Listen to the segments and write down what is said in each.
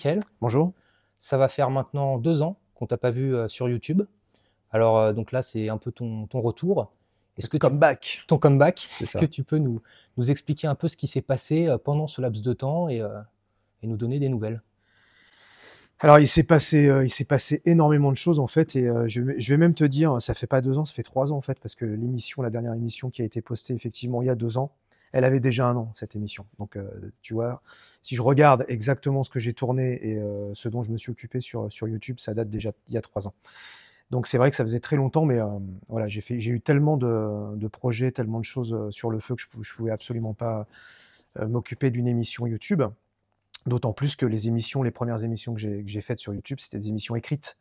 Michael. Bonjour. Ça va faire maintenant 2 ans qu'on t'a pas vu sur YouTube. Alors donc là, c'est un peu ton retour. Est-ce que Comeback. ton comeback, C'est est-ce ça. que tu peux nous expliquer un peu ce qui s'est passé pendant ce laps de temps et nous donner des nouvelles? Alors il s'est passé énormément de choses en fait et je vais même te dire, ça fait pas 2 ans, ça fait 3 ans en fait parce que la dernière émission qui a été postée effectivement il y a 2 ans, elle avait déjà 1 an cette émission. Donc tu vois, si je regarde exactement ce que j'ai tourné et ce dont je me suis occupé sur YouTube, ça date déjà d'il y a 3 ans. Donc c'est vrai que ça faisait très longtemps mais voilà, j'ai eu tellement de projets, tellement de choses, sur le feu que je pouvais absolument pas, m'occuper d'une émission YouTube. D'autant plus que les premières émissions que j'ai faites sur YouTube, c'était des émissions écrites,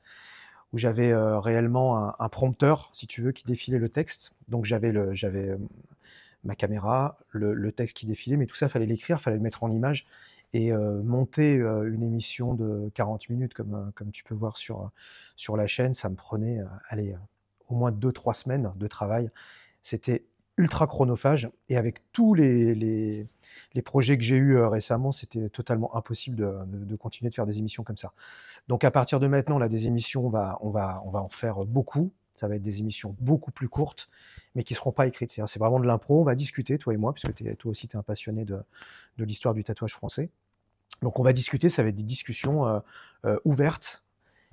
où j'avais, réellement un prompteur, si tu veux, qui défilait le texte. Donc ma caméra, le texte qui défilait, mais tout ça, fallait l'écrire, fallait le mettre en image et monter, une émission de 40 minutes comme tu peux voir sur la chaîne, ça me prenait, allez, au moins 2-3 semaines de travail. C'était ultra chronophage et avec tous les projets que j'ai eus, récemment, c'était totalement impossible de continuer de faire des émissions comme ça. Donc à partir de maintenant, là, des émissions, on va en faire beaucoup. Ça va être des émissions beaucoup plus courtes, mais qui ne seront pas écrites. C'est vraiment de l'impro, on va discuter, toi et moi, puisque toi aussi, tu es un passionné de l'histoire du tatouage français. Donc on va discuter, ça va être des discussions, ouvertes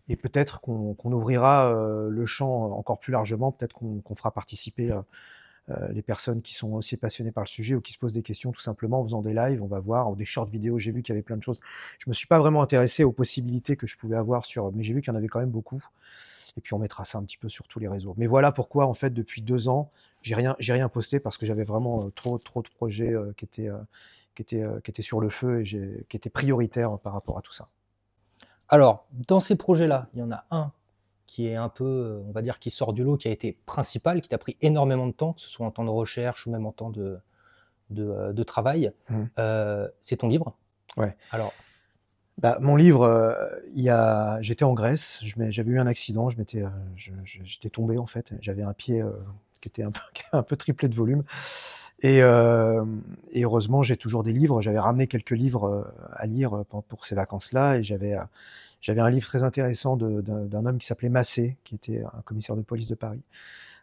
et peut-être qu'on ouvrira, le champ encore plus largement. Peut-être qu'on fera participer, les personnes qui sont aussi passionnées par le sujet ou qui se posent des questions tout simplement en faisant des lives, on va voir, ou des short vidéos. J'ai vu qu'il y avait plein de choses. Je me suis pas vraiment intéressé aux possibilités que je pouvais avoir mais j'ai vu qu'il y en avait quand même beaucoup. Et puis on mettra ça un petit peu sur tous les réseaux. Mais voilà pourquoi en fait depuis 2 ans, j'ai rien posté parce que j'avais vraiment trop de projets qui étaient sur le feu et qui étaient prioritaires par rapport à tout ça. Alors, dans ces projets-là, il y en a un qui est un peu, on va dire, qui sort du lot, qui a été principal, qui t'a pris énormément de temps, que ce soit en temps de recherche ou même en temps de travail. Mmh. C'est ton livre. Ouais. Alors, Bah, mon livre, j'étais en Grèce, j'avais eu un accident, j'étais tombé en fait, j'avais un pied qui était un peu, qui a un peu triplé de volume. Et heureusement, j'ai toujours des livres. J'avais ramené quelques livres à lire pour ces vacances-là, et j'avais un livre très intéressant d'un homme qui s'appelait Massé, qui était un commissaire de police de Paris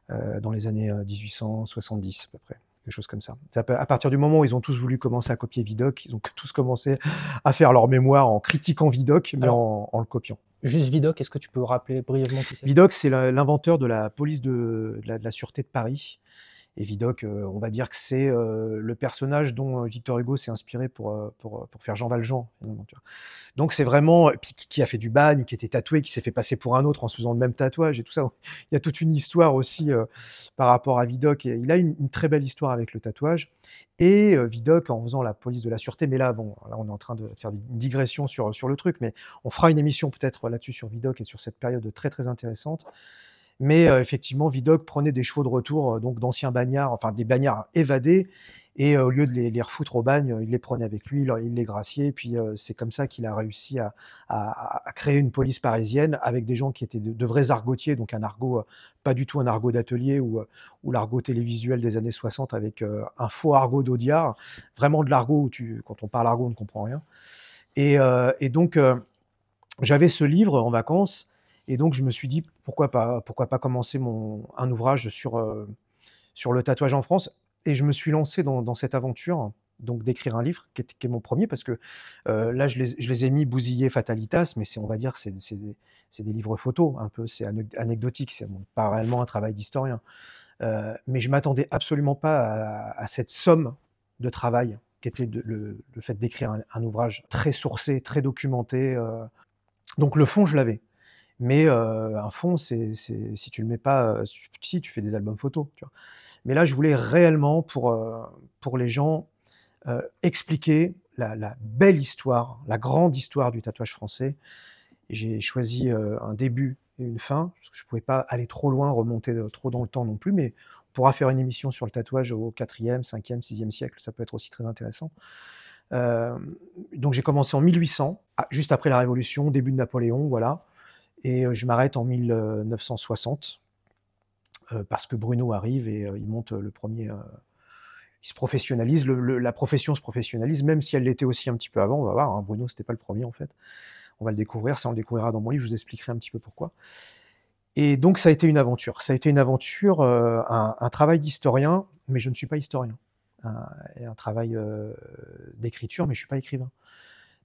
dans les années 1870 à peu près. Quelque chose comme ça. À partir du moment où ils ont tous voulu commencer à copier Vidocq, ils ont tous commencé à faire leur mémoire en critiquant Vidocq, mais Alors, en le copiant. juste Vidocq, est-ce que tu peux rappeler brièvement qui c'est? Vidocq, c'est l'inventeur de la police de la sûreté de Paris. Et Vidocq, on va dire que c'est le personnage dont Victor Hugo s'est inspiré pour faire Jean Valjean, finalement, tu vois. Donc c'est vraiment, puis qui a fait du bagne, qui était tatoué, qui s'est fait passer pour un autre en se faisant le même tatouage et tout ça. Il y a toute une histoire aussi par rapport à Vidocq, et il a une très belle histoire avec le tatouage. Et Vidocq, en faisant la police de la sûreté, mais là, bon, là, on est en train de faire une digression sur le truc, mais on fera une émission peut-être là-dessus sur Vidocq et sur cette période très, très intéressante. Mais effectivement, Vidocq prenait des chevaux de retour, donc d'anciens bagnards, enfin des bagnards évadés, et au lieu de les refoutre au bagne, il les prenait avec lui, il les graciait, et puis c'est comme ça qu'il a réussi à créer une police parisienne avec des gens qui étaient de vrais argotiers, donc un argot, pas du tout un argot d'atelier ou l'argot télévisuel des années 60 avec un faux argot d'Audiard, vraiment de l'argot où quand on parle argot, on ne comprend rien. Et donc, j'avais ce livre en vacances, et donc je me suis dit pourquoi pas commencer un ouvrage sur le tatouage en France. Et je me suis lancé dans cette aventure, donc d'écrire un livre qui est mon premier, parce que là je les ai mis bousillés fatalitas, mais on va dire c'est des livres photos un peu, c'est anecdotique, c'est bon, pas réellement un travail d'historien. Mais je m'attendais absolument pas à cette somme de travail qui était le fait d'écrire un ouvrage très sourcé, très documenté. Donc le fond, je l'avais. Mais un fond, si tu le mets pas, si tu fais des albums photos, tu vois? Mais là, je voulais réellement pour les gens, expliquer la belle histoire, la grande histoire du tatouage français. Et j'ai choisi, un début et une fin, parce que je pouvais pas aller trop loin, remonter, trop dans le temps non plus, mais on pourra faire une émission sur le tatouage au 4e, 5e, 6e siècle, ça peut être aussi très intéressant. Donc j'ai commencé en 1800, juste après la Révolution, début de Napoléon, voilà. Et je m'arrête en 1960 parce que Bruno arrive et il monte le premier. Il se professionnalise, la profession se professionnalise, même si elle l'était aussi un petit peu avant, on va voir, hein. Bruno, c'était pas le premier en fait. On va le découvrir, ça on le découvrira dans mon livre, je vous expliquerai un petit peu pourquoi. Et donc ça a été une aventure. Ça a été une aventure, un travail d'historien, mais je ne suis pas historien. Et un travail, d'écriture, mais je ne suis pas écrivain.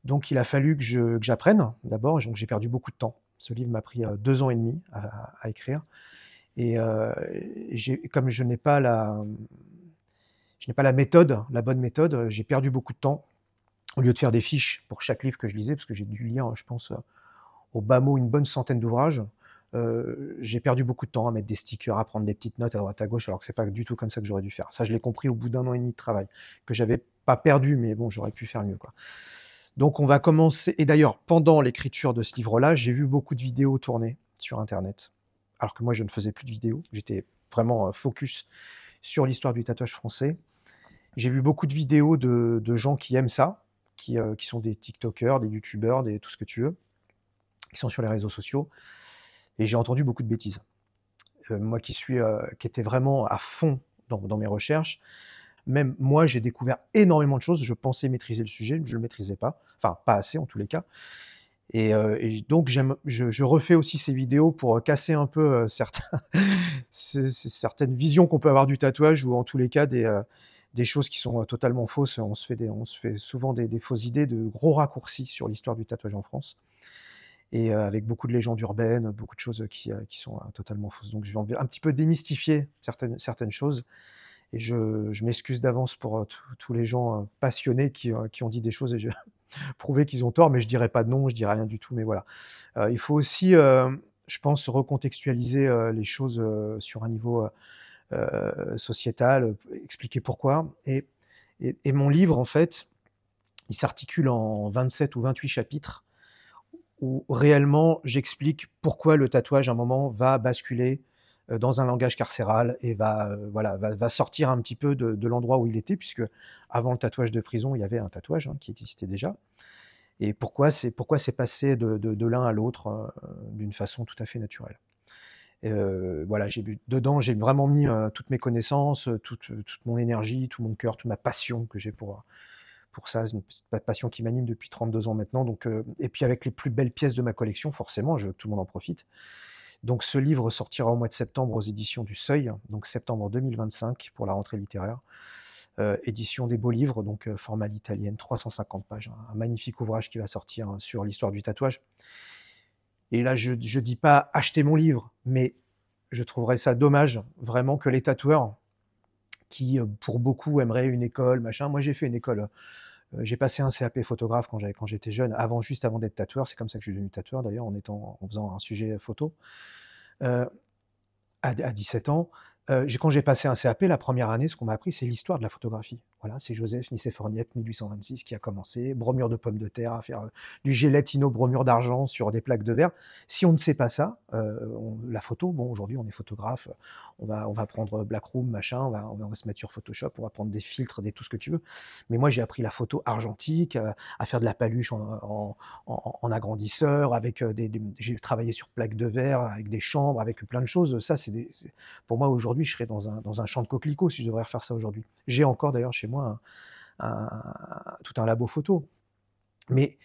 Donc il a fallu que j'apprenne d'abord, donc j'ai perdu beaucoup de temps. Ce livre m'a pris, 2 ans et demi à écrire et comme je n'ai pas la méthode, la bonne méthode, j'ai perdu beaucoup de temps. Au lieu de faire des fiches pour chaque livre que je lisais, parce que j'ai dû lire, je pense, au bas mot, une bonne centaine d'ouvrages. J'ai perdu beaucoup de temps à mettre des stickers, à prendre des petites notes à droite à gauche, alors que c'est pas du tout comme ça que j'aurais dû faire. Ça, je l'ai compris au bout d'1 an et demi de travail, que j'avais pas perdu, mais bon, j'aurais pu faire mieux, quoi. Donc on va commencer et d'ailleurs, pendant l'écriture de ce livre-là, j'ai vu beaucoup de vidéos tourner sur internet, alors que moi je ne faisais plus de vidéos. J'étais vraiment, focus sur l'histoire du tatouage français. J'ai vu beaucoup de vidéos de gens qui aiment ça, qui sont des tiktokers, des youtubeurs, des tout ce que tu veux, qui sont sur les réseaux sociaux et j'ai entendu beaucoup de bêtises. Moi qui était vraiment à fond dans mes recherches, même moi j'ai découvert énormément de choses. Je pensais maîtriser le sujet, je le maîtrisais pas, enfin pas assez en tous les cas et donc je refais aussi ces vidéos pour, casser un peu, certains certaines visions qu'on peut avoir du tatouage ou en tous les cas des choses qui sont, totalement fausses. On se fait souvent des fausses idées, de gros raccourcis sur l'histoire du tatouage en France et avec beaucoup de légendes urbaines, beaucoup de choses, qui sont, totalement fausses. Donc je vais un petit peu démystifier certaines choses et je m'excuse d'avance pour, tous les gens, passionnés qui ont dit des choses et je prouver qu'ils ont tort, mais je dirai pas de nom, je dirai rien du tout, mais voilà. Il faut aussi, je pense recontextualiser, les choses, sur un niveau, sociétal, expliquer pourquoi et mon livre en fait, il s'articule en 27 ou 28 chapitres où réellement j'explique pourquoi le tatouage à un moment va basculer, dans un langage carcéral et va sortir un petit peu de l'endroit où il était puisque avant le tatouage de prison, il y avait un tatouage, hein, qui existait déjà et pourquoi c'est passé de l'un à l'autre, d'une façon tout à fait naturelle. Voilà, j'ai vraiment mis, toutes mes connaissances, toute mon énergie, tout mon cœur, toute ma passion que j'ai pour ça. C'est une petite passion qui m'anime depuis 32 ans maintenant donc et puis avec les plus belles pièces de ma collection, forcément, je veux que tout le monde en profite. Donc ce livre sortira au mois de septembre aux éditions du Seuil, donc septembre 2025 pour la rentrée littéraire. Édition des Beaux Livres, donc format à l'italienne, 350 pages, un magnifique ouvrage qui va sortir, sur l'histoire du tatouage. Et là, je dis pas: «Achetez mon livre», mais je trouverais ça dommage vraiment que les tatoueurs qui, pour beaucoup aimeraient une école, machin. Moi, j'ai fait une école, j'ai passé un CAP photographe quand j'étais jeune, juste avant d'être tatoueur. C'est comme ça que je suis devenu tatoueur d'ailleurs, en faisant un sujet photo, heu, à 17 ans. Quand j'ai passé un CAP, la première année, ce qu'on m'a appris, c'est l'histoire de la photographie. Voilà, c'est Joseph Nicéphore-Niepce, 1826, qui a commencé, bromure de pommes de terre, à faire, du gélatino bromure d'argent sur des plaques de verre. Si on ne sait pas ça, la photo, bon, aujourd'hui, on est photographe, on va prendre Blackroom, machin, on va se mettre sur Photoshop, on va prendre des filtres, tout ce que tu veux. Mais moi, j'ai appris la photo argentique, à faire de la paluche en agrandisseur, avec, j'ai travaillé sur plaques de verre, avec des chambres, avec plein de choses. Ça, pour moi, aujourd'hui, je serais dans un champ de coquelicots si je devrais refaire ça aujourd'hui. J'ai encore d'ailleurs chez moi tout un labo photo. Mais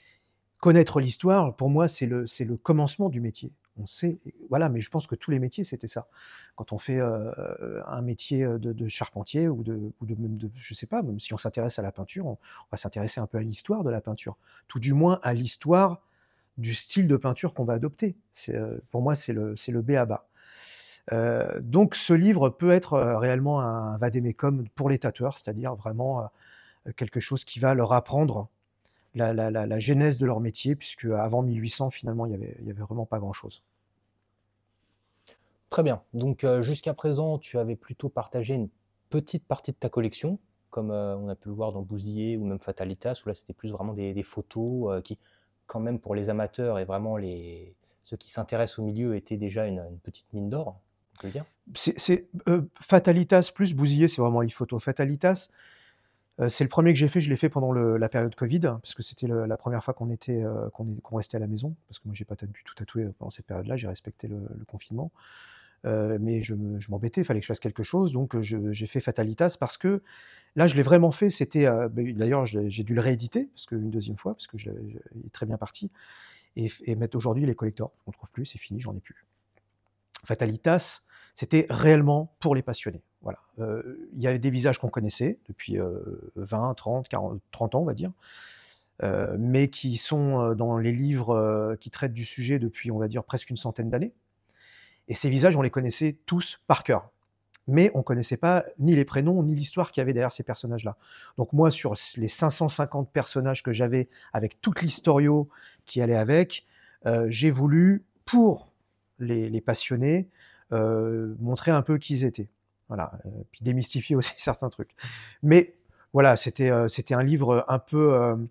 connaître l'histoire, pour moi, c'est le commencement du métier. On sait, voilà, mais je pense que tous les métiers, c'était ça. Quand on fait, un métier, de charpentier ou même je sais pas, même si on s'intéresse à la peinture, on va s'intéresser un peu à l'histoire de la peinture. Tout du moins à l'histoire du style de peinture qu'on va adopter. Pour moi, c'est le b.a.-ba. Donc ce livre peut être, réellement un vade-mecum pour les tatoueurs, c'est-à-dire vraiment, quelque chose qui va leur apprendre la genèse de leur métier puisque avant 1800 finalement il y avait vraiment pas grand-chose. Très bien. Donc, jusqu'à présent, tu avais plutôt partagé une petite partie de ta collection, comme, on a pu le voir dans Bousillé ou même Fatalitas, où là, c'était plus vraiment des photos, qui, quand même, pour les amateurs et vraiment ceux qui s'intéressent au milieu, étaient déjà une petite mine d'or, on peut le dire? Fatalitas plus Bousillé, c'est vraiment les photos. Fatalitas, c'est le premier que j'ai fait, je l'ai fait pendant la période covid, parce que c'était la première fois qu'on restait à la maison, parce que moi j'ai pas du tout tatoué pendant cette période-là, j'ai respecté le confinement. Mais je m'embêtais, il fallait que je fasse quelque chose, donc j'ai fait Fatalitas parce que là, je l'ai vraiment fait, c'était, d'ailleurs j'ai dû le rééditer parce qu'une deuxième fois, parce que il est très bien parti et mettre aujourd'hui les collectors. On ne trouve plus, c'est fini, j'en ai plus. Fatalitas, c'était réellement pour les passionnés. Voilà. Il y avait des visages qu'on connaissait depuis 20, 30, 40, 30 ans, on va dire, mais qui sont dans les livres qui traitent du sujet depuis, on va dire, presque une centaine d'années. Et ces visages, on les connaissait tous par cœur. Mais on ne connaissait pas ni les prénoms, ni l'histoire qu'il y avait derrière ces personnages-là. Donc moi, sur les 550 personnages que j'avais, avec toute l'historio qui allait avec, j'ai voulu, pour les passionnés, montrer un peu qui ils étaient. Voilà, puis démystifier aussi certains trucs. Mais voilà, c'était un livre un peu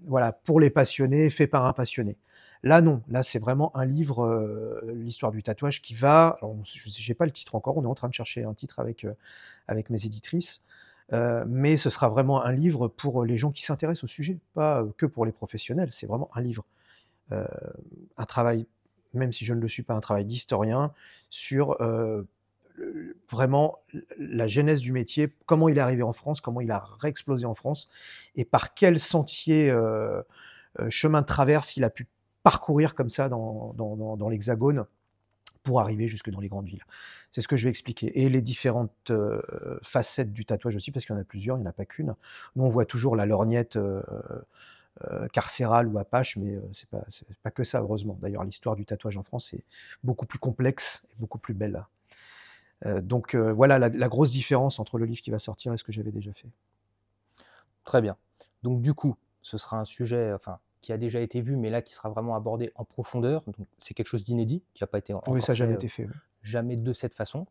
voilà, pour les passionnés, fait par un passionné. Là, non, là, c'est vraiment un livre, l'histoire du tatouage qui va. Alors, j'ai pas le titre encore, on est en train de chercher un titre avec mes éditrices, mais ce sera vraiment un livre pour les gens qui s'intéressent au sujet, pas que pour les professionnels. C'est vraiment un livre, heu, un travail, même si je ne le suis pas, un travail d'historien sur vraiment la genèse du métier, comment il est arrivé en France, comment il a réexplosé en France, et par quel sentier, chemin de traverse il a pu parcourir comme ça dans l'Hexagone pour arriver jusque dans les grandes villes. C'est ce que je vais expliquer, et les différentes facettes du tatouage aussi, parce qu'il y en a plusieurs, il n'y en a pas qu'une. Nous, on voit toujours la lorgnette carcérale ou apache, mais c'est pas que ça, heureusement. D'ailleurs, l'histoire du tatouage en France est beaucoup plus complexe et beaucoup plus belle. Donc voilà la grosse différence entre le livre qui va sortir et ce que j'avais déjà fait. Très bien. Donc du coup, ce sera un sujet, enfin, qui a déjà été vu, mais là qui sera vraiment abordé en profondeur. Donc c'est quelque chose d'inédit, qui n'a pas été Oui, encore ça n'a jamais fait, été fait, ouais. jamais de cette façon.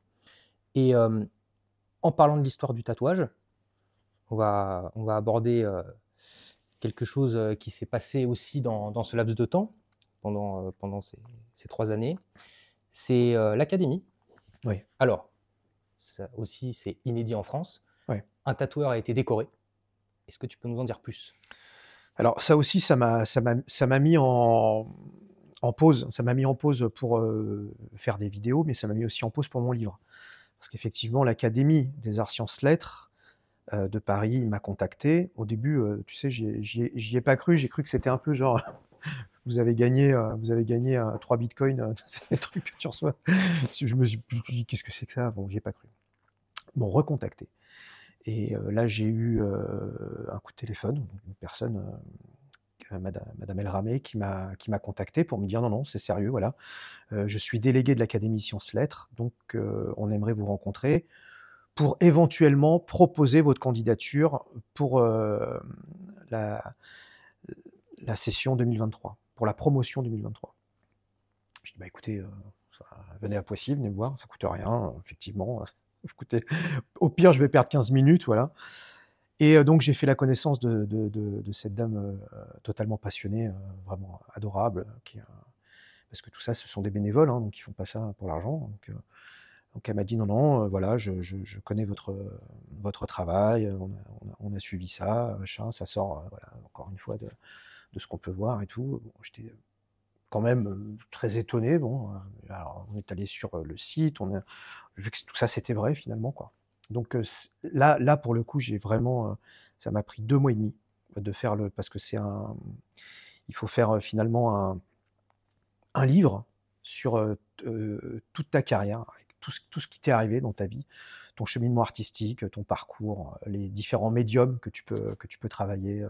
Et en parlant de l'histoire du tatouage, on va aborder quelque chose qui s'est passé aussi dans ce laps de temps, pendant ces 3 années. C'est l'académie. Oui, Alors, ça aussi, c'est inédit en France. ouais. Un tatoueur a été décoré. Est-ce que tu peux nous en dire plus? Alors ça aussi, ça m'a mis en pause. Ça m'a mis en pause pour, faire des vidéos, mais ça m'a mis aussi en pause pour mon livre. Parce qu'effectivement, l'Académie des arts, sciences, lettres, de Paris m'a contacté. Au début, tu sais, j'y ai pas cru. J'ai cru que c'était un peu genre: vous avez gagné, 3 bitcoins, c'est les trucs que tu reçois. Je me suis dit: «Qu'est-ce que c'est que ça?» Bon, j'y ai pas cru. Ils m'ont recontacté, et là, j'ai eu, un coup de téléphone, une personne, madame El Ramé, qui m'a contacté pour me dire: «Non, non, c'est sérieux, voilà. Je suis délégué de l'Académie Sciences Lettres, donc on aimerait vous rencontrer pour éventuellement proposer votre candidature pour, la la session 2023, pour la promotion 2023». Je dis: «Bah, écoutez, ça venez à Poissy, venez me voir, ça coûte rien, effectivement, écoutez, au pire, je vais perdre 15 minutes, voilà». Et donc j'ai fait la connaissance de cette dame, totalement passionnée, vraiment adorable, parce que tout ça, ce sont des bénévoles, hein, donc ils font pas ça pour l'argent. Donc elle m'a dit: «Non, non, voilà, je connais votre travail, on a suivi ça, machin, ça sort, voilà, encore une fois de ce qu'on peut voir et tout». Bon, j'étais quand même, très étonné. Bon, alors on est allé sur, le site, on a vu que tout ça c'était vrai finalement, quoi. Donc là pour le coup, j'ai vraiment, ça m'a pris 2 mois et demi de faire parce que il faut faire, finalement un livre sur, toute ta carrière, avec tout ce qui t'est arrivé dans ta vie, ton cheminement artistique, ton parcours, les différents médiums que tu peux travailler,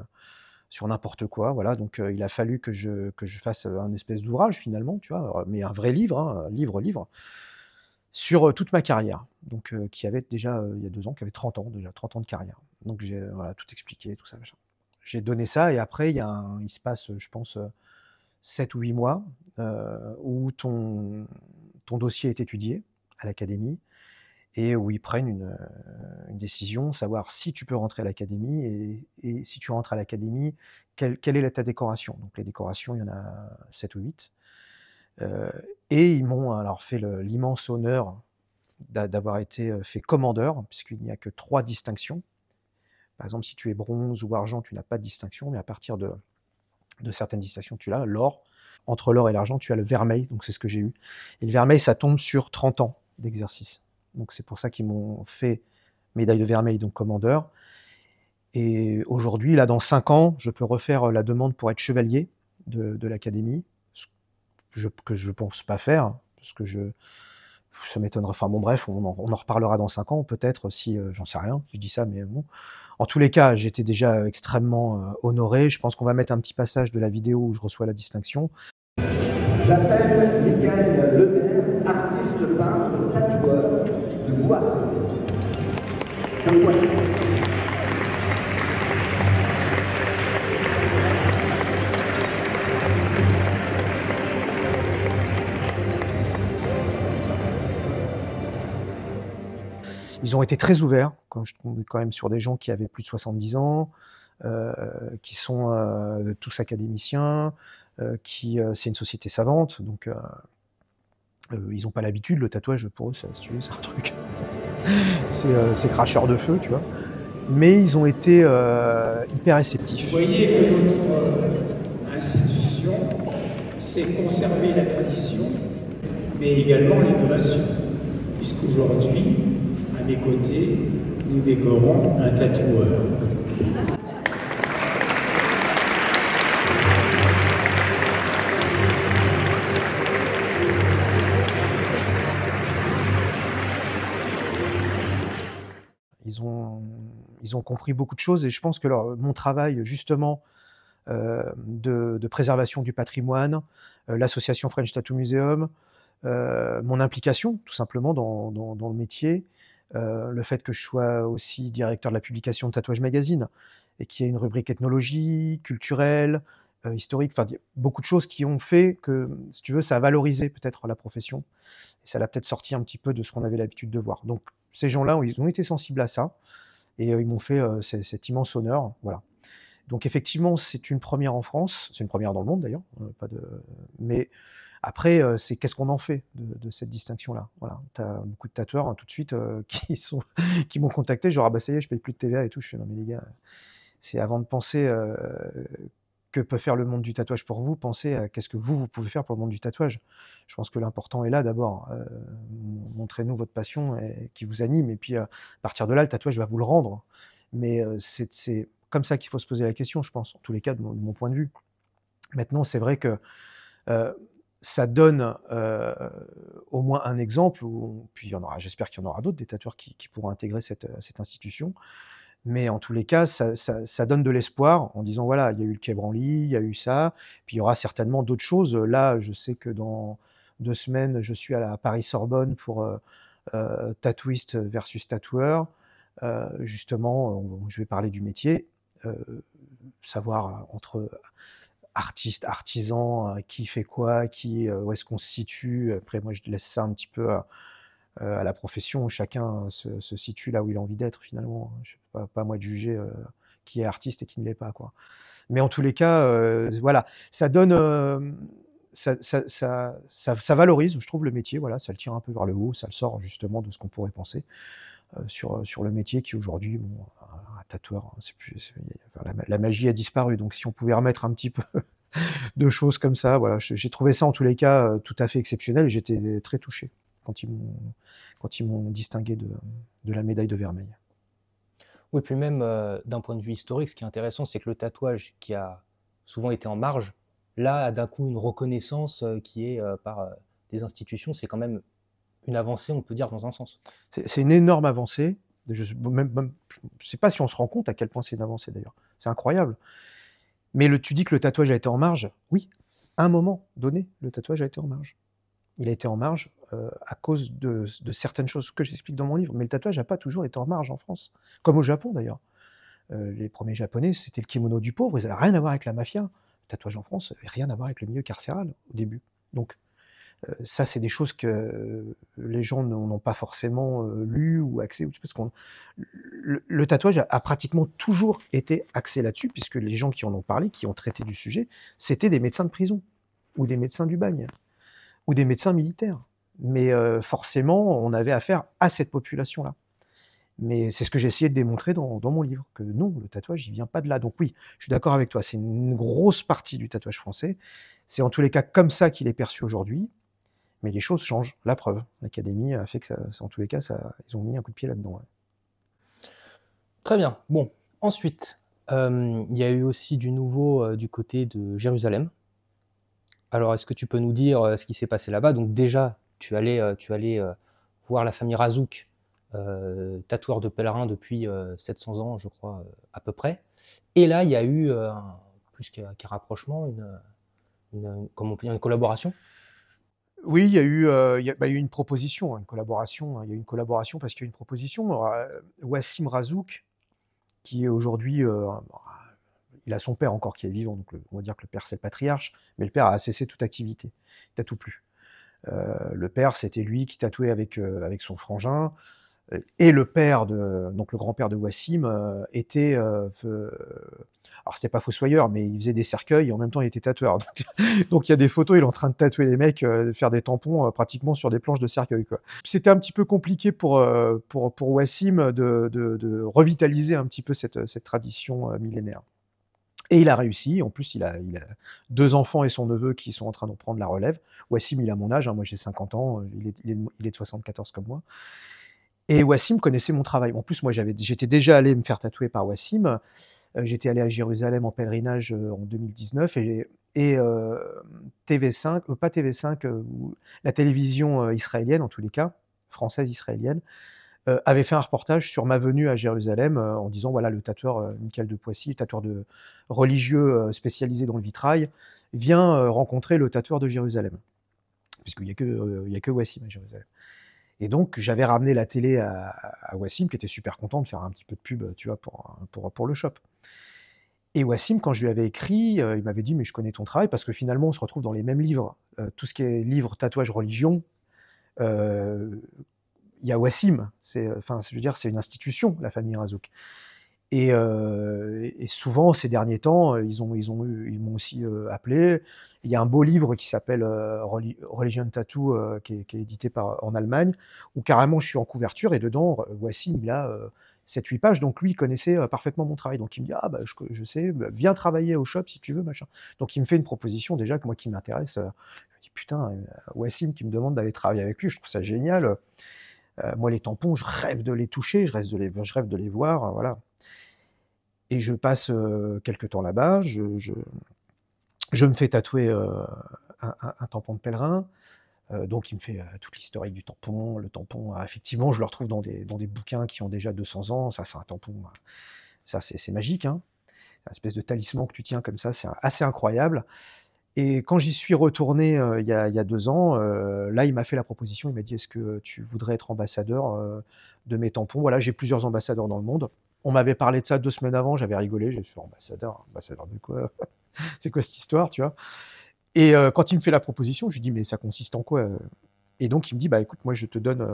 sur n'importe quoi, voilà. Donc il a fallu que je fasse, un espèce d'ouvrage finalement, tu vois? Mais un vrai livre, hein, livre, sur, toute ma carrière. Donc qui avait déjà, il y a 2 ans, qui avait 30 ans déjà, 30 ans de carrière. Donc j'ai, voilà, tout expliqué, tout ça, machin. J'ai donné ça, et après il se passe, je pense, 7 ou 8 mois, où ton dossier est étudié à l'académie, et où ils prennent une décision, savoir si tu peux rentrer à l'académie, et si tu rentres à l'académie, quelle est ta décoration. Donc les décorations, il y en a 7 ou 8, heu et ils m'ont alors fait l'immense honneur d'avoir été, fait commandeur, puisqu'il n'y a que 3 distinctions. Par exemple, si tu es bronze ou argent, tu n'as pas de distinction, mais à partir de certaines distinctions, tu l'as. L'or, entre l'or et l'argent, tu as le vermeil, donc c'est ce que j'ai eu, et le vermeil, ça tombe sur 30 ans d'exercice. Donc c'est pour ça qu'ils m'ont fait médaille de vermeil, donc commandeur. Et aujourd'hui, là, dans 5 ans, je peux refaire, la demande pour être chevalier de l'académie, que je pense pas faire, parce que ça m'étonnerait. Enfin bon, bref, on en reparlera dans 5 ans, peut-être, si j'en sais rien. Je dis ça, mais bon. En tous les cas, j'étais déjà extrêmement honoré. Je pense qu'on va mettre un petit passage de la vidéo où je reçois la distinction. J'appelle Michael Lemaire, artiste peintre, tatoueur de Boise. De Poitiers. Ils ont été très ouverts, quand même sur des gens qui avaient plus de 70 ans, qui sont tous académiciens, c'est une société savante, donc ils n'ont pas l'habitude. Le tatouage, pour eux, si tu veux, c'est un truc, c'est cracheur de feu, tu vois. Mais ils ont été hyper réceptifs. Vous voyez que notre institution sait conserver la tradition, mais également l'innovation, puisqu'aujourd'hui, à mes côtés, nous décorons un tatoueur. Ils ont compris beaucoup de choses, et je pense que mon travail, justement, de préservation du patrimoine, l'association French Tattoo Museum, mon implication, tout simplement, dans le métier, le fait que je sois aussi directeur de la publication de Tatouage Magazine, et qu'il y ait une rubrique ethnologie, culturelle, historique, enfin, beaucoup de choses qui ont fait que, si tu veux, ça a valorisé peut-être la profession, et ça l'a peut-être sorti un petit peu de ce qu'on avait l'habitude de voir. Donc, ces gens-là, ils ont été sensibles à ça, et ils m'ont fait cet immense honneur, voilà. Donc effectivement, c'est une première en France, c'est une première dans le monde d'ailleurs, mais après, c'est qu'est-ce qu'on en fait de cette distinction-là? Voilà, tu as beaucoup de tatoueurs, hein, tout de suite, qui m'ont contacté, genre: «Ah bah ça y est, je paye plus de TVA et tout». Je fais: «Non mais les gars, c'est avant de penser que peut faire le monde du tatouage pour vous, pensez à qu'est-ce que vous pouvez faire pour le monde du tatouage». Je pense que l'important est là d'abord, montrez-nous votre passion qui vous anime, et puis à partir de là, le tatouage va vous le rendre. Mais c'est comme ça qu'il faut se poser la question, je pense, en tous les cas de mon point de vue. Maintenant, c'est vrai que ça donne au moins un exemple, puis il y en aura, j'espère qu'il y en aura d'autres, des tatoueurs qui pourront intégrer cette institution. Mais en tous les cas, ça donne de l'espoir en disant: «Voilà, il y a eu le Quai Branly, il y a eu ça, puis il y aura certainement d'autres choses». Là, je sais que dans 2 semaines, je suis à la Paris-Sorbonne pour Tattooist versus tatoueur. Justement, je vais parler du métier, savoir entre artistes, artisans, qui fait quoi, où est-ce qu'on se situe. Après moi, je laisse ça un petit peu à la profession. Chacun se situe là où il a envie d'être finalement. Pas à moi de juger qui est artiste et qui ne l'est pas, quoi. Mais en tous les cas, voilà, ça donne, ça valorise, je trouve, le métier, voilà, ça le tire un peu vers le haut, ça le sort justement de ce qu'on pourrait penser sur le métier qui aujourd'hui, bon, un tatoueur, hein, enfin, la magie a disparu, donc si on pouvait remettre un petit peu de choses comme ça, voilà, j'ai trouvé ça en tous les cas tout à fait exceptionnel, et j'étais très touché quand ils m'ont distingué de la médaille de vermeil. Oui, puis même d'un point de vue historique, ce qui est intéressant, c'est que le tatouage qui a souvent été en marge, là, a d'un coup une reconnaissance qui est par des institutions. C'est quand même une avancée, on peut dire, dans un sens. C'est une énorme avancée. Je sais pas si on se rend compte à quel point c'est une avancée d'ailleurs. C'est incroyable. Mais tu dis que le tatouage a été en marge. Oui, à un moment donné, le tatouage a été en marge. Il a été en marge à cause de certaines choses que j'explique dans mon livre. Mais le tatouage n'a pas toujours été en marge en France, comme au Japon d'ailleurs. Les premiers Japonais, c'était le kimono du pauvre, ils n'avaient rien à voir avec la mafia. Le tatouage en France n'avait rien à voir avec le milieu carcéral au début. Donc ça, c'est des choses que les gens n'ont pas forcément lues ou axées, parce que le tatouage a pratiquement toujours été axé là-dessus, puisque les gens qui en ont parlé, qui ont traité du sujet, c'était des médecins de prison, ou des médecins du bagne, ou des médecins militaires. Mais forcément, on avait affaire à cette population-là. Mais c'est ce que j'ai essayé de démontrer dans mon livre, que non, le tatouage, il vient pas de là. Donc oui, je suis d'accord avec toi, c'est une grosse partie du tatouage français. C'est en tous les cas comme ça qu'il est perçu aujourd'hui. Mais les choses changent, la preuve. L'Académie a fait que en tous les cas, ils ont mis un coup de pied là-dedans. Ouais. Très bien. Bon, ensuite, il y a eu aussi du nouveau du côté de Jérusalem. Alors, est-ce que tu peux nous dire ce qui s'est passé là-bas? Donc déjà, tu allais voir la famille Razouk, tatoueur de pèlerins depuis 700 ans, je crois, à peu près. Et là, il y a eu, plus qu'un rapprochement, comment on peut dire, une collaboration? Oui, il y a eu, il y a eu une proposition, hein, une collaboration, hein. Il y a eu une collaboration parce qu'il y a eu une proposition. Wassim Razouk, qui est aujourd'hui, il a son père encore qui est vivant, donc on va dire que le père c'est le patriarche, mais le père a cessé toute activité, il tatoue plus. Le père, c'était lui qui tatouait avec son frangin, et le père donc le grand-père de Wassim, était, alors c'était pas fossoyeur, mais il faisait des cercueils et en même temps il était tatoueur. Donc il y a des photos, il est en train de tatouer les mecs, faire des tampons, pratiquement sur des planches de cercueil, quoi. C'était un petit peu compliqué pour Wassim de revitaliser un petit peu cette tradition, millénaire. Et il a réussi. En plus, il a 2 enfants et son neveu qui sont en train de prendre la relève. Wassim, il a mon âge, hein, moi j'ai 50 ans, il est de 74 comme moi. Et Wassim connaissait mon travail. En plus, moi j'étais déjà allé me faire tatouer par Wassim. J'étais allé à Jérusalem en pèlerinage, en 2019, et TV5, pas TV5, ou la télévision, israélienne en tous les cas, française israélienne, avait fait un reportage sur ma venue à Jérusalem, en disant: «Voilà, le tatoueur, Michael de Poissy, tatoueur religieux, spécialisé dans le vitrail, vient, rencontrer le tatoueur de Jérusalem». Puisqu'il y a que Wassim à Jérusalem. Et donc j'avais ramené la télé à Wassim, qui était super content de faire un petit peu de pub, tu vois, pour le shop. Et Wassim, quand je lui avais écrit, il m'avait dit: «Mais je connais ton travail», parce que finalement on se retrouve dans les mêmes livres. Tout ce qui est livre tatouage religion, heu, il y a Wassim. Enfin, je veux dire, c'est une institution, la famille Razouk. Et souvent ces derniers temps, ils m'ont aussi, appelé. Il y a un beau livre qui s'appelle, Religion Tattoo, qui est édité en Allemagne, où carrément je suis en couverture et dedans, Wassim, il a, 7-8 pages, donc lui, il connaissait, parfaitement mon travail. Donc il me dit: «Ah bah, je sais, bah, viens travailler au shop si tu veux, machin». Donc il me fait une proposition déjà que moi qui m'intéresse, je me dis: «Putain, Wassim qui me demande d'aller travailler avec lui, je trouve ça génial». Moi les tampons, je rêve de les toucher, je rêve de les voir, voilà. Et je passe, quelque temps là-bas, je me fais tatouer, un tampon de pèlerin. Donc il me fait, toute l'historique du tampon. Le tampon, effectivement, je le retrouve dans des bouquins qui ont déjà 200 ans. Ça, c'est un tampon, ça c'est magique, hein. C'est une espèce de talisman que tu tiens comme ça, c'est assez incroyable. Et quand j'y suis retourné, il y a 2 ans, là, il m'a fait la proposition. Il m'a dit: «Est-ce que tu voudrais être ambassadeur, de mes tampons?» Voilà, j'ai plusieurs ambassadeurs dans le monde. On m'avait parlé de ça 2 semaines avant, j'avais rigolé, j'ai fait: «Ambassadeur? Ambassadeur de quoi? C'est quoi cette histoire?» Tu vois? Et quand il me fait la proposition, je lui dis: «Mais ça consiste en quoi?» Et donc il me dit: «Bah, écoute, moi je te donne,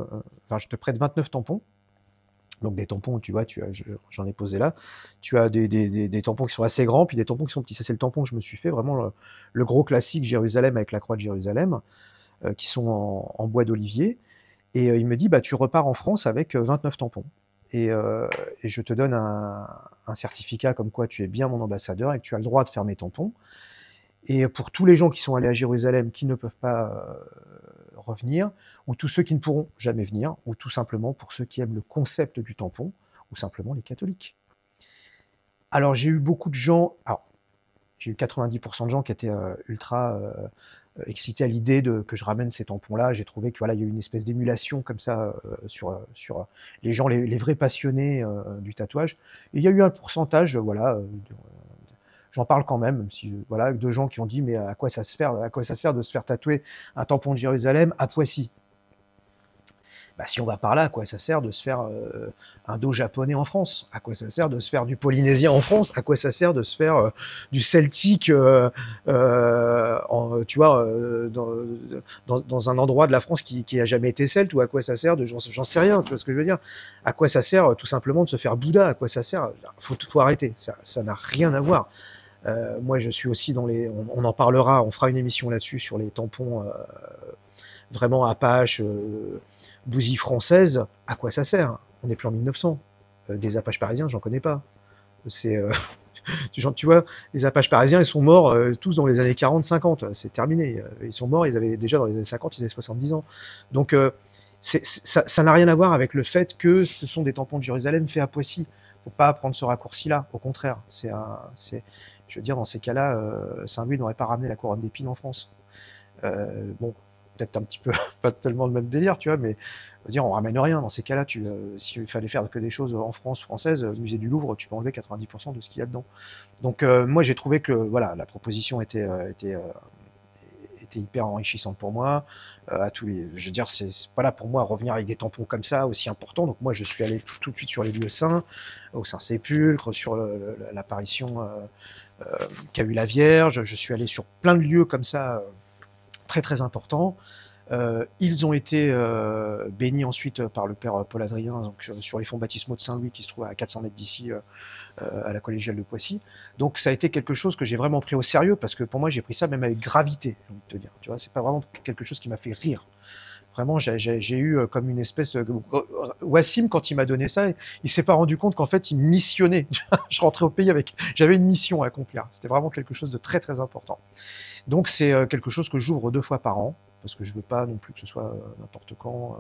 enfin je te prête 29 tampons». Donc des tampons, tu vois, j'en ai posé là. Tu as des tampons qui sont assez grands, puis des tampons qui sont petits. Ça, c'est le tampon que je me suis fait, vraiment le gros classique Jérusalem avec la croix de Jérusalem, qui sont en bois d'olivier. Et il me dit: «Bah, tu repars en France avec, 29 tampons. Et je te donne un certificat comme quoi tu es bien mon ambassadeur et que tu as le droit de faire mes tampons. Et pour tous les gens qui sont allés à Jérusalem, qui ne peuvent pas, revenir, ou tous ceux qui ne pourront jamais venir, ou tout simplement pour ceux qui aiment le concept du tampon, ou simplement les catholiques». Alors j'ai eu beaucoup de gens, alors j'ai eu 90% de gens qui étaient, ultra, excités à l'idée que je ramène ces tampons-là. J'ai trouvé que voilà, il y a eu une espèce d'émulation comme ça, sur les gens, les vrais passionnés, du tatouage. Et il y a eu un pourcentage, voilà, j'en parle quand même si, voilà, de gens qui ont dit: «Mais à quoi ça sert de se faire tatouer un tampon de Jérusalem à Poissy?» Bah, si on va par là, à quoi ça sert de se faire, un dos japonais en France? À quoi ça sert de se faire du polynésien en France? À quoi ça sert de se faire, du celtique, tu vois, dans un endroit de la France qui a jamais été celte? Ou à quoi ça sert j'en sais rien, tu vois ce que je veux dire? À quoi ça sert, tout simplement, de se faire Bouddha? À quoi ça sert? Faut arrêter, ça n'a rien à voir. Moi, je suis aussi on en parlera, on fera une émission là-dessus sur les tampons, vraiment Apache, bousille française. À quoi ça sert? On est plus en 1900. Des Apaches parisiens, j'en connais pas. C'est, tu vois, les Apaches parisiens, ils sont morts, tous dans les années 40-50. C'est terminé. Ils sont morts, ils avaient déjà dans les années 50, ils avaient 70 ans. Donc, ça n'a rien à voir avec le fait que ce sont des tampons de Jérusalem faits à Poissy. Faut pas prendre ce raccourci-là. Au contraire, je veux dire, dans ces cas-là, Saint-Louis n'aurait pas ramené la couronne d'épines en France. Bon, peut-être un petit peu, pas tellement le même délire, tu vois, mais dire on ramène rien dans ces cas-là. S'il fallait faire que des choses en France, françaises, musée du Louvre, tu peux enlever 90% de ce qu'il y a dedans. Donc moi j'ai trouvé que voilà, la proposition était hyper enrichissante pour moi. Je veux dire, c'est pas là pour moi revenir avec des tampons comme ça aussi importants. Donc moi je suis allé tout de suite sur les lieux saints, au Saint-Sépulcre, sur l'apparition qu'a eu la Vierge. Je suis allé sur plein de lieux comme ça très très importants. Ils ont été bénis ensuite par le père Paul Adrien, donc, sur les fonds baptismaux de Saint-Louis qui se trouvent à 400 mètres d'ici, à la collégiale de Poissy. Donc ça a été quelque chose que j'ai vraiment pris au sérieux, parce que pour moi j'ai pris ça même avec gravité, j'ai envie de te dire. Tu vois, c'est pas vraiment quelque chose qui m'a fait rire. Vraiment, j'ai eu comme une espèce de... Wassim, quand il m'a donné ça, il s'est pas rendu compte qu'en fait, il missionnait. Je rentrais au pays j'avais une mission à accomplir. C'était vraiment quelque chose de très, très important. Donc, c'est quelque chose que j'ouvre 2 fois par an, parce que je veux pas non plus que ce soit n'importe quand.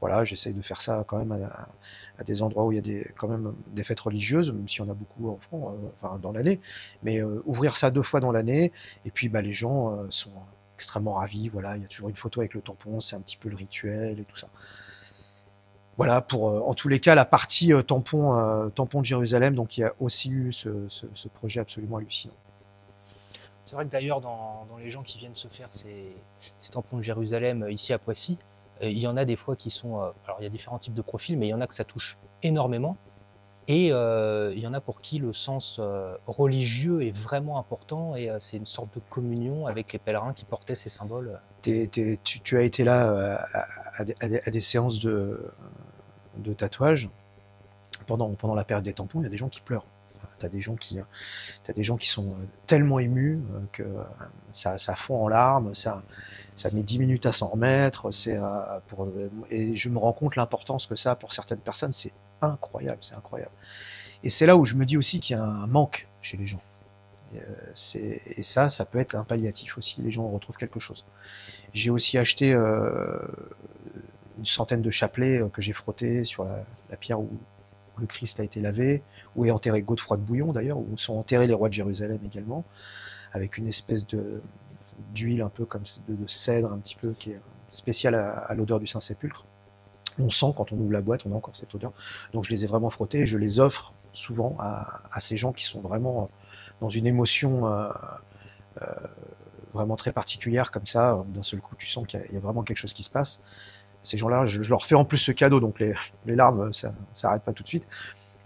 Voilà, j'essaye de faire ça quand même à des endroits où il y a quand même des fêtes religieuses, même si on a beaucoup en France, enfin, dans l'année. Mais ouvrir ça 2 fois dans l'année, et puis bah, les gens sont extrêmement ravis. Voilà, il y a toujours une photo avec le tampon, c'est un petit peu le rituel et tout ça. Voilà, pour en tous les cas, la partie tampon de Jérusalem, donc il y a aussi eu ce projet absolument hallucinant. C'est vrai que d'ailleurs, dans les gens qui viennent se faire ces tampons de Jérusalem ici à Poissy, il y en a des fois qui sont... alors il y a différents types de profils, mais il y en a que ça touche énormément. Et il y en a pour qui le sens religieux est vraiment important, et c'est une sorte de communion avec les pèlerins qui portaient ces symboles. Tu as été là à des séances de tatouage pendant la période des tampons. Il y a des gens qui pleurent. T'as des gens qui sont tellement émus que ça fond en larmes, ça met 10 minutes à s'en remettre. Et je me rends compte l'importance que ça a pour certaines personnes. C'est incroyable, c'est incroyable. Et c'est là où je me dis aussi qu'il y a un manque chez les gens. Et ça peut être un palliatif aussi. Les gens retrouvent quelque chose. J'ai aussi acheté une centaine de chapelets que j'ai frottés sur la pierre où le Christ a été lavé, où est enterré Godefroy de Bouillon d'ailleurs, où sont enterrés les rois de Jérusalem également, avec une espèce d'huile un peu comme de cèdre un petit peu, qui est spéciale à l'odeur du Saint-Sépulcre. On sent quand on ouvre la boîte, on a encore cette odeur. Donc je les ai vraiment frottés et je les offre souvent à ces gens qui sont vraiment dans une émotion vraiment très particulière comme ça. D'un seul coup, tu sens qu'il y a vraiment quelque chose qui se passe. Ces gens-là, je leur fais en plus ce cadeau, donc les larmes, ça n'arrête pas tout de suite.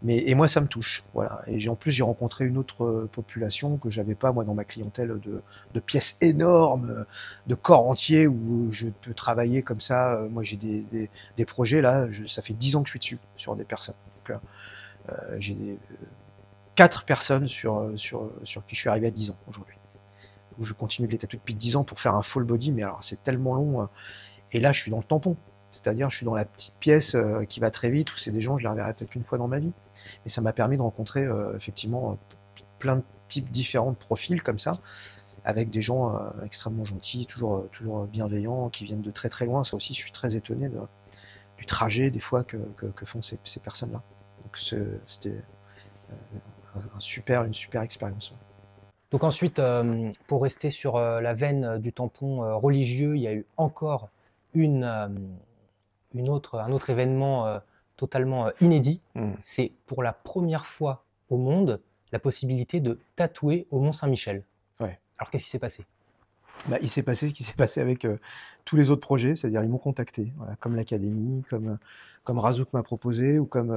Et moi, ça me touche. Voilà. Et en plus, j'ai rencontré une autre population que j'avais pas, moi, dans ma clientèle de pièces énormes, de corps entiers, où je peux travailler comme ça. Moi, j'ai des projets, là, ça fait 10 ans que je suis dessus, sur des personnes. Donc, j'ai 4 personnes sur qui je suis arrivé à 10 ans aujourd'hui. Où je continue de les tatouer depuis 10 ans pour faire un full body, mais alors c'est tellement long. Et là, je suis dans le tampon. C'est-à-dire, je suis dans la petite pièce qui va très vite, où c'est des gens, je les reverrai peut-être qu'une fois dans ma vie. Et ça m'a permis de rencontrer effectivement plein de types différents de profils comme ça, avec des gens extrêmement gentils, toujours bienveillants, qui viennent de très très loin. Ça aussi, je suis très étonné du trajet des fois que font ces personnes-là. Donc c'était une super expérience. Donc ensuite, pour rester sur la veine du tampon religieux, il y a eu encore un autre événement totalement inédit. C'est pour la première fois au monde la possibilité de tatouer au Mont-Saint-Michel. Ouais. Alors qu'est-ce qui s'est passé ? Il s'est passé ce qui s'est passé avec tous les autres projets, c'est-à-dire ils m'ont contacté, voilà, comme l'Académie, comme Razouk m'a proposé, ou comme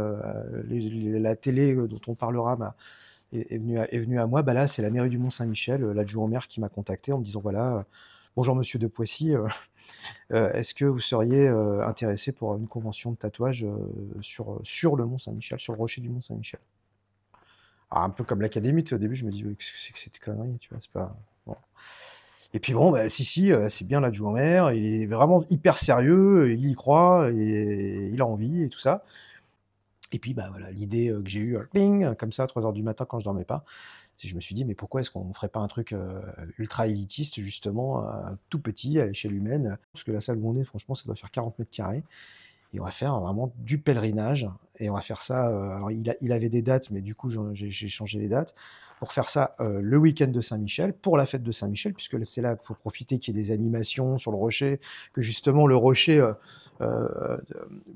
la télé dont on parlera est venue à moi. Bah là, c'est la mairie du Mont-Saint-Michel, l'adjoint au maire qui m'a contacté en me disant voilà, bonjour monsieur de Poissy, est-ce que vous seriez intéressé pour une convention de tatouage sur le Mont-Saint-Michel, sur le rocher du Mont-Saint-Michel? Alors, un peu comme l'Académie, au début, je me dis qu'est-ce que c'est que cette connerie, tu vois, c'est pas... Bon. Et puis bon, bah, c'est bien l'adjoint au maire, il est vraiment hyper sérieux, il y croit, et il a envie, et tout ça. Et puis bah voilà, l'idée que j'ai eue, ping, comme ça, à 3h du matin quand je dormais pas, je me suis dit, mais pourquoi est-ce qu'on ne ferait pas un truc ultra élitiste, justement, tout petit, à l'échelle humaine? Parce que la salle où on est, franchement, ça doit faire 40 mètres carrés. Et on va faire vraiment du pèlerinage. Et on va faire ça. Alors, il avait des dates, mais du coup, j'ai changé les dates. Pour faire ça le week-end de Saint-Michel, pour la fête de Saint-Michel, puisque c'est là qu'il faut profiter qu'il y ait des animations sur le rocher, que justement le rocher,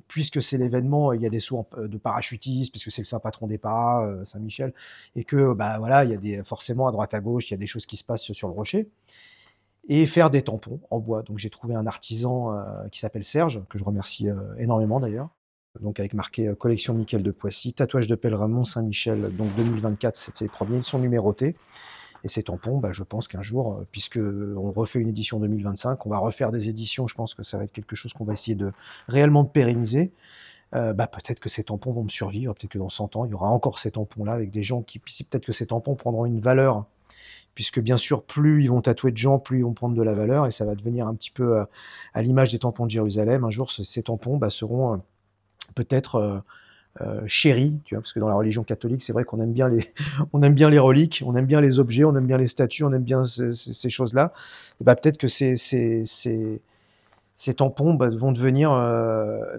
puisque c'est l'événement, il y a des sauts de parachutistes, puisque c'est le saint patron des paras, Saint-Michel, et que bah, voilà, il y a forcément à droite à gauche, il y a des choses qui se passent sur le rocher. Et faire des tampons en bois. Donc j'ai trouvé un artisan qui s'appelle Serge, que je remercie énormément d'ailleurs. Donc avec marqué collection Michel de Poissy, tatouage de pèlerin Mont-Saint-Michel, donc 2024, c'était les premiers, ils sont numérotés. Et ces tampons, bah, je pense qu'un jour, puisque on refait une édition 2025, on va refaire des éditions, je pense que ça va être quelque chose qu'on va essayer de réellement de pérenniser. Bah, peut-être que ces tampons vont me survivre, peut-être que dans 100 ans, il y aura encore ces tampons-là avec des gens qui, peut-être que ces tampons prendront une valeur, puisque bien sûr, plus ils vont tatouer de gens, plus ils vont prendre de la valeur, et ça va devenir un petit peu à l'image des tampons de Jérusalem. Un jour, ces tampons bah, seront peut-être chéris, tu vois, parce que dans la religion catholique, c'est vrai qu'on aime bien on aime bien les reliques, on aime bien les objets, on aime bien les statues, on aime bien ces choses-là. Et bah, peut-être que ces tampons bah, vont devenir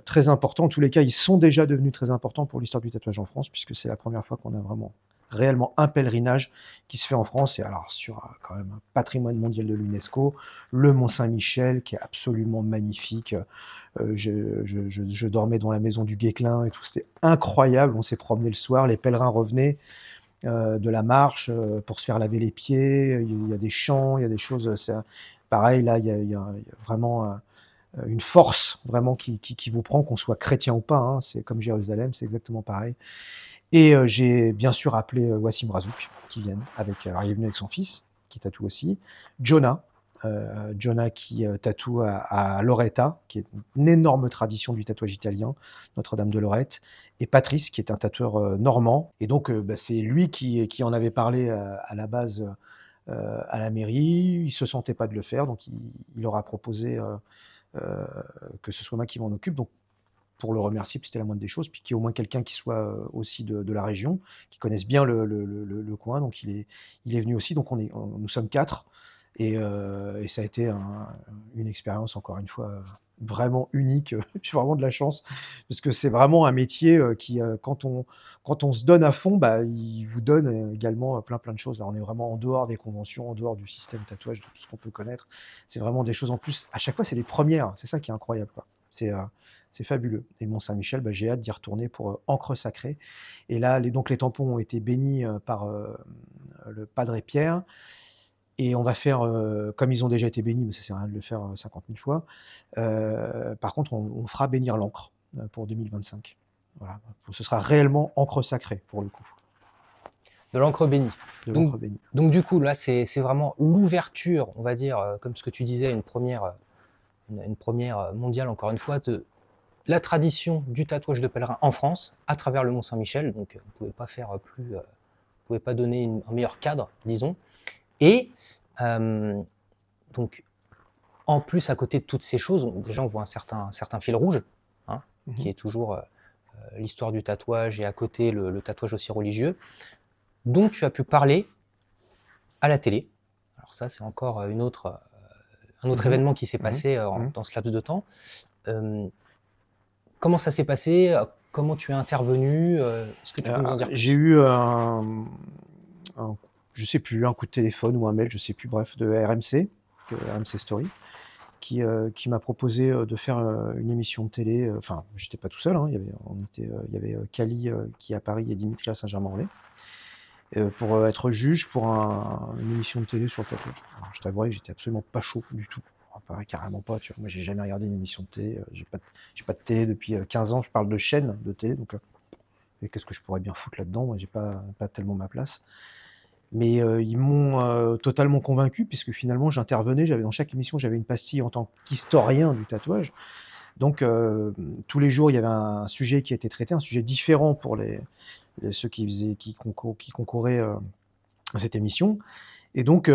très importants. En tous les cas, ils sont déjà devenus très importants pour l'histoire du tatouage en France, puisque c'est la première fois qu'on a vraiment réellement un pèlerinage qui se fait en France, et alors sur quand même un patrimoine mondial de l'UNESCO, le Mont-Saint-Michel, qui est absolument magnifique. Je dormais dans la maison du Guesclin et tout, c'était incroyable. On s'est promené le soir, les pèlerins revenaient de la marche pour se faire laver les pieds, il y a des chants, il y a des choses, pareil, là, il y a vraiment une force vraiment qui vous prend, qu'on soit chrétien ou pas, hein. C'est comme Jérusalem, c'est exactement pareil. Et j'ai bien sûr appelé Wassim Razouk, qui viennent avec. Alors, il est venu avec son fils, qui tatoue aussi. Jonah qui tatoue à Loretta, qui est une énorme tradition du tatouage italien, Notre-Dame de Lorette. Et Patrice, qui est un tatoueur normand. Et donc, bah, c'est lui qui en avait parlé à la base à la mairie. Il se sentait pas de le faire, donc il leur a proposé que ce soit moi qui m'en occupe. Donc, pour le remercier, puis c'était la moindre des choses, puis qu'il y ait au moins quelqu'un qui soit aussi de la région, qui connaisse bien le coin, donc il est venu aussi, donc nous sommes 4, et ça a été une expérience, encore une fois, vraiment unique. J'ai vraiment de la chance, parce que c'est vraiment un métier qui, quand on se donne à fond, bah, il vous donne également plein de choses. Là, on est vraiment en dehors des conventions, en dehors du système tatouage, de tout ce qu'on peut connaître. C'est vraiment des choses en plus. À chaque fois, c'est les premières. C'est ça qui est incroyable, quoi. C'est fabuleux. Et le Mont-Saint-Michel, bah, j'ai hâte d'y retourner pour Encre Sacrée. Et là, donc les tampons ont été bénis par le Padre Pierre. Et on va faire, comme ils ont déjà été bénis, mais ça sert à rien de le faire 50 000 fois. Par contre, on fera bénir l'encre pour 2025. Voilà. Ce sera réellement encre sacrée, pour le coup. De l'encre bénie. De l'encre bénie. Donc du coup, là, c'est vraiment l'ouverture, on va dire, comme ce que tu disais, une première mondiale, encore une fois, de la tradition du tatouage de pèlerin en France, à travers le Mont-Saint-Michel. Donc, on ne pouvait pas faire plus, on pouvait pas donner un meilleur cadre, disons. Et donc, en plus, à côté de toutes ces choses, déjà, on voit un certain fil rouge, hein, qui est toujours l'histoire du tatouage, et à côté, le tatouage aussi religieux, dont tu as pu parler à la télé. Alors ça, c'est encore un autre événement qui s'est passé dans ce laps de temps. Comment ça s'est passé? Comment tu es intervenu? Est-ce que tu peux nous en dire plus? J'ai eu je sais plus, un coup de téléphone ou un mail, je sais plus, bref, de RMC Story, qui m'a proposé de faire une émission de télé. Enfin, j'étais pas tout seul, hein, il y avait Kali qui est à Paris et Dimitri à Saint-Germain-en-Laye, pour être juge pour une émission de télé sur le tatouage. Alors, je t'avouerai que j'étais absolument pas chaud du tout. Enfin, carrément pas, tu vois. Moi, j'ai jamais regardé une émission de télé. J'ai pas de télé depuis 15 ans. Je parle de chaîne de télé, donc qu'est-ce que je pourrais bien foutre là-dedans? Moi, j'ai pas tellement ma place. Mais ils m'ont totalement convaincu, puisque finalement, j'intervenais. Dans chaque émission, j'avais une pastille en tant qu'historien du tatouage. Donc, tous les jours, il y avait un sujet qui était traité, un sujet différent pour ceux qui concouraient à cette émission. Et donc,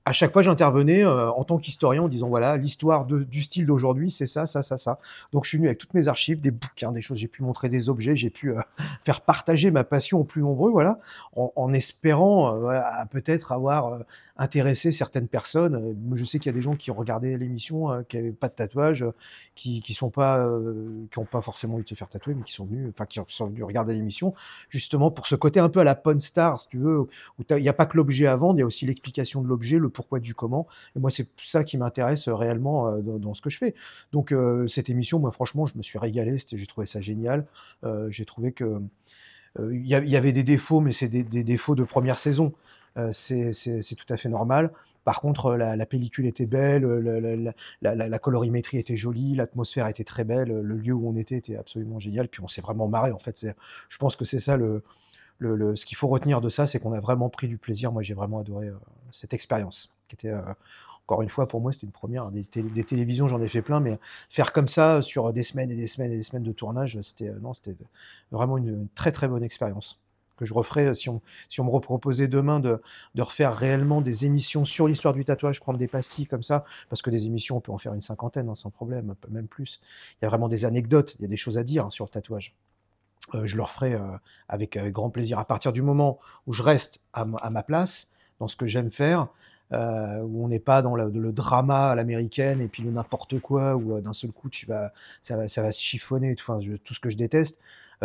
à chaque fois, j'intervenais en tant qu'historien en disant, voilà, l'histoire du style d'aujourd'hui, c'est ça, ça, ça, ça. Donc, je suis venu avec toutes mes archives, des bouquins, des choses, j'ai pu montrer des objets, j'ai pu faire partager ma passion aux plus nombreux, voilà, en espérant peut-être avoir intéresser certaines personnes. Moi, je sais qu'il y a des gens qui ont regardé l'émission, qui n'avaient pas de tatouage, qui n'ont pas forcément envie de se faire tatouer, mais qui sont venus regarder l'émission, justement pour ce côté un peu à la Pawn Star, si tu veux, où il n'y a pas que l'objet à vendre, il y a aussi l'explication de l'objet, le pourquoi du comment. Et moi, c'est ça qui m'intéresse réellement dans ce que je fais. Donc, cette émission, moi, franchement, je me suis régalé, j'ai trouvé ça génial. J'ai trouvé que il y avait des défauts, mais c'est des défauts de première saison. C'est tout à fait normal. Par contre, la pellicule était belle, la colorimétrie était jolie, l'atmosphère était très belle, le lieu où on était absolument génial, puis on s'est vraiment marré, en fait. Je pense que c'est ça ce qu'il faut retenir de ça, c'est qu'on a vraiment pris du plaisir. Moi, j'ai vraiment adoré cette expérience, qui était, encore une fois, pour moi, c'était une première. Des télévisions, j'en ai fait plein, mais faire comme ça sur des semaines et des semaines et des semaines de tournage, c'était vraiment une très très bonne expérience que je referais si on me reproposait demain de refaire réellement des émissions sur l'histoire du tatouage, prendre des pastilles comme ça, parce que des émissions, on peut en faire une cinquantaine, hein, sans problème, même plus. Il y a vraiment des anecdotes, il y a des choses à dire, hein, sur le tatouage. Je le referai avec grand plaisir. À partir du moment où je reste à ma place, dans ce que j'aime faire, où on n'est pas dans le drama à l'américaine et puis le n'importe quoi, où d'un seul coup ça va se chiffonner, enfin, tout ce que je déteste.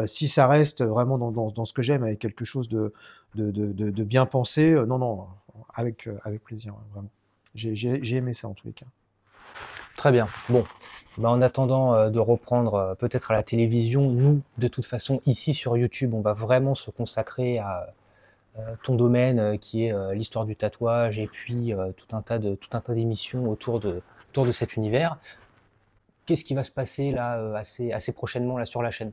Si ça reste vraiment dans ce que j'aime, avec quelque chose de bien pensé, non, avec plaisir, vraiment. J'ai aimé ça en tous les cas. Très bien. Bon, ben, en attendant de reprendre peut-être à la télévision, nous, de toute façon, ici sur YouTube, on va vraiment se consacrer à ton domaine qui est l'histoire du tatouage et puis tout un tas d'émissions autour de cet univers. Qu'est-ce qui va se passer là assez prochainement là sur la chaîne?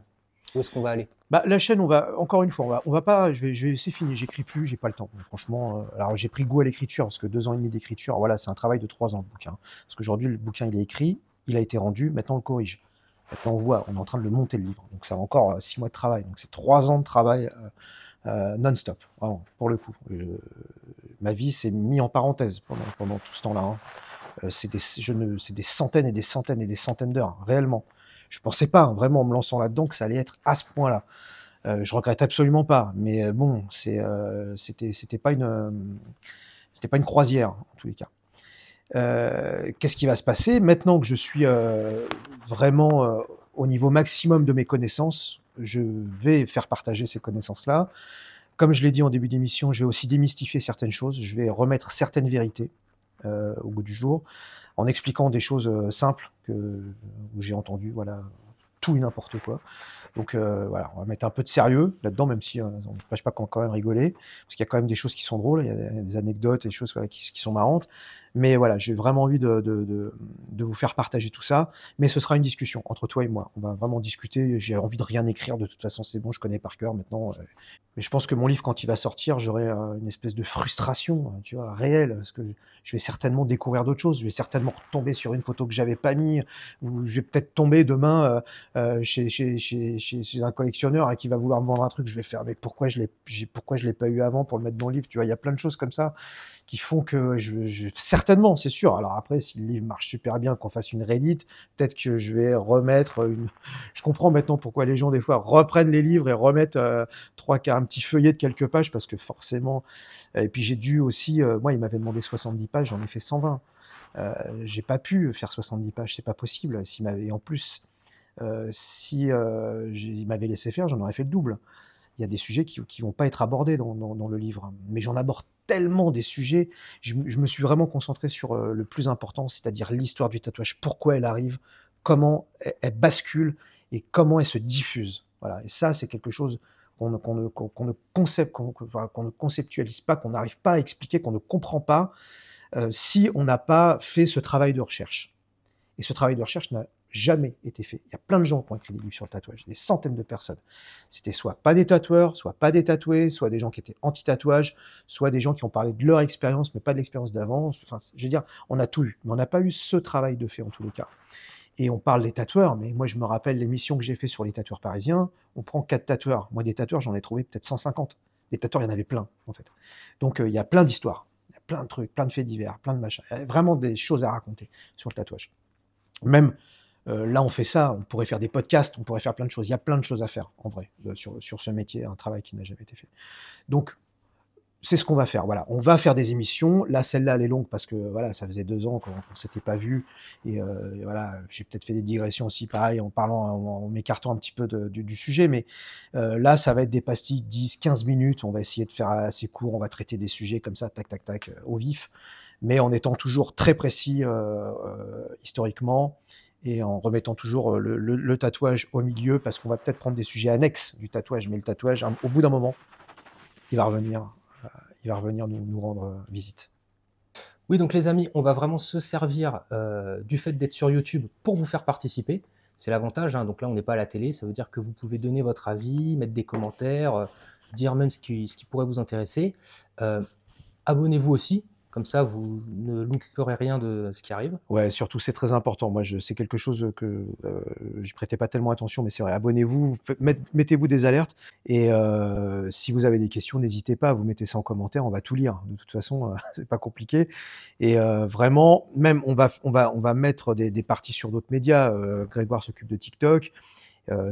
Où est-ce qu'on va aller? Bah, la chaîne, encore une fois, on va pas, c'est fini, j'écris plus, j'ai pas le temps. Franchement, alors j'ai pris goût à l'écriture parce que 2 ans et demi d'écriture, voilà, c'est un travail de 3 ans le bouquin. Parce qu'aujourd'hui, le bouquin, il est écrit, il a été rendu, maintenant on le corrige. Maintenant on est en train de le monter le livre. Donc ça va encore 6 mois de travail. Donc c'est 3 ans de travail non-stop, vraiment, pour le coup. Ma vie s'est mise en parenthèse pendant tout ce temps-là, hein. C'est des centaines et des centaines et des centaines d'heures, réellement. Je pensais pas, hein, vraiment, en me lançant là-dedans, que ça allait être à ce point-là. Je regrette absolument pas, mais bon, c'était pas une croisière, en tous les cas. Qu'est-ce qui va se passer maintenant que je suis vraiment au niveau maximum de mes connaissances? Je vais faire partager ces connaissances-là. Comme je l'ai dit en début d'émission, je vais aussi démystifier certaines choses. Je vais remettre certaines vérités au goût du jour, en expliquant des choses simples où j'ai entendu, voilà, tout et n'importe quoi. Donc voilà, on va mettre un peu de sérieux là-dedans, même si on ne cache pas qu'on va quand même rigoler, parce qu'il y a quand même des choses qui sont drôles, il y a des anecdotes, des choses, voilà, qui sont marrantes. Mais voilà, j'ai vraiment envie de vous faire partager tout ça, mais ce sera une discussion entre toi et moi. On va vraiment discuter, j'ai envie de rien écrire, de toute façon c'est bon, je connais par cœur maintenant. Mais je pense que mon livre, quand il va sortir, j'aurai une espèce de frustration, tu vois, réelle, parce que je vais certainement découvrir d'autres choses, je vais certainement retomber sur une photo que j'avais pas mis, ou je vais peut-être tomber demain chez un collectionneur qui va vouloir me vendre un truc, je vais faire, mais pourquoi je l'ai pas eu avant pour le mettre dans le livre, tu vois, il y a plein de choses comme ça qui font que certainement, c'est sûr. Alors après, si le livre marche super bien, qu'on fasse une réédite, peut-être que je vais remettre je comprends maintenant pourquoi les gens des fois reprennent les livres et remettent un petit feuillet de quelques pages, parce que forcément, et puis j'ai dû aussi, moi il m'avait demandé 70 pages, j'en ai fait 120. J'ai pas pu faire 70 pages, c'est pas possible. Et en plus, il m'avait laissé faire, j'en aurais fait le double. Il y a des sujets qui vont pas être abordés dans le livre, mais j'en aborde tellement des sujets. Je me suis vraiment concentré sur le plus important, c'est-à-dire l'histoire du tatouage, pourquoi elle arrive, comment elle bascule et comment elle se diffuse. Voilà. Et ça, c'est quelque chose qu'on ne conceptualise pas, qu'on n'arrive pas à expliquer, qu'on ne comprend pas si on n'a pas fait ce travail de recherche. Et ce travail de recherche n'a jamais été fait. Il y a plein de gens qui ont écrit des livres sur le tatouage, des centaines de personnes. C'était soit pas des tatoueurs, soit pas des tatoués, soit des gens qui étaient anti-tatouage, soit des gens qui ont parlé de leur expérience, mais pas de l'expérience d'avant. Enfin, je veux dire, on a tout eu, mais on n'a pas eu ce travail de fait en tous les cas. Et on parle des tatoueurs, mais moi je me rappelle l'émission que j'ai fait sur les tatoueurs parisiens, on prend 4 tatoueurs. Moi des tatoueurs, j'en ai trouvé peut-être 150. Des tatoueurs, il y en avait plein, en fait. Donc il y a plein d'histoires, il y a plein de trucs, plein de faits divers, plein de machins. Il y a vraiment des choses à raconter sur le tatouage. Même là, on fait ça, on pourrait faire des podcasts, on pourrait faire plein de choses. Il y a plein de choses à faire, en vrai, sur ce métier, un travail qui n'a jamais été fait. Donc, c'est ce qu'on va faire. Voilà, on va faire des émissions. Là, celle-là, elle est longue parce que voilà, ça faisait 2 ans qu'on s'était pas vu et voilà, j'ai peut-être fait des digressions aussi, pareil, en parlant, en m'écartant un petit peu du sujet. Mais là, ça va être des pastilles 10-15 minutes. On va essayer de faire assez court. On va traiter des sujets comme ça, tac, tac, tac, au vif, mais en étant toujours très précis historiquement et en remettant toujours le tatouage au milieu parce qu'on va peut-être prendre des sujets annexes du tatouage, mais le tatouage, au bout d'un moment, il va revenir. Il va revenir nous rendre visite. Oui, donc les amis, on va vraiment se servir du fait d'être sur YouTube pour vous faire participer. C'est l'avantage, hein. Donc là, on n'est pas à la télé, ça veut dire que vous pouvez donner votre avis, mettre des commentaires, dire même ce qui pourrait vous intéresser. Abonnez-vous aussi, comme ça, vous ne louperez rien de ce qui arrive. Ouais, surtout, c'est très important. Moi, c'est quelque chose que j'y prêtais pas tellement attention, mais c'est vrai. Abonnez-vous, mettez-vous des alertes et si vous avez des questions, n'hésitez pas, vous mettez ça en commentaire, on va tout lire. De toute façon, c'est pas compliqué et vraiment, même on va mettre des parties sur d'autres médias. Grégoire s'occupe de TikTok.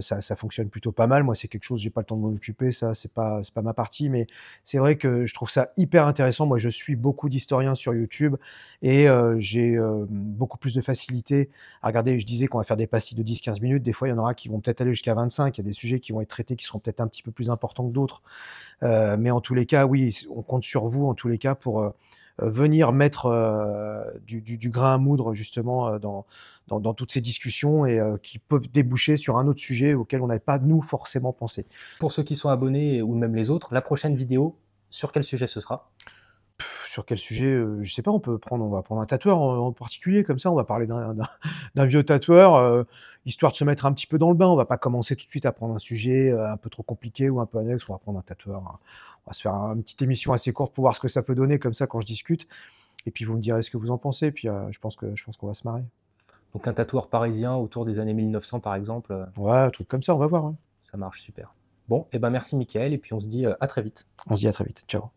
Ça fonctionne plutôt pas mal. Moi, c'est quelque chose, j'ai pas le temps de m'en occuper, ça, c'est pas ma partie, mais c'est vrai que je trouve ça hyper intéressant. Moi, je suis beaucoup d'historiens sur YouTube et j'ai beaucoup plus de facilité à regarder. Je disais qu'on va faire des pastilles de 10-15 minutes. Des fois, il y en aura qui vont peut-être aller jusqu'à 25. Il y a des sujets qui vont être traités qui seront peut-être un petit peu plus importants que d'autres. Mais en tous les cas, oui, on compte sur vous, en tous les cas, pour venir mettre du grain à moudre, justement, dans toutes ces discussions et qui peuvent déboucher sur un autre sujet auquel on n'avait pas, nous, forcément pensé. Pour ceux qui sont abonnés ou même les autres, la prochaine vidéo, sur quel sujet ce sera? Sur quel sujet? Je sais pas, on va prendre un tatoueur en particulier, comme ça, on va parler d'un vieux tatoueur, histoire de se mettre un petit peu dans le bain. On va pas commencer tout de suite à prendre un sujet, un peu trop compliqué ou un peu annexe. On va prendre un tatoueur, hein. On va se faire une petite émission assez courte pour voir ce que ça peut donner comme ça quand je discute et puis vous me direz ce que vous en pensez, puis je pense qu'on va se marrer. Donc un tatoueur parisien autour des années 1900 par exemple, Ouais, un truc comme ça, on va voir, ouais. ça marche super. Bon, et ben merci Mickaël, et puis on se dit à très vite. On se dit à très vite. Ciao.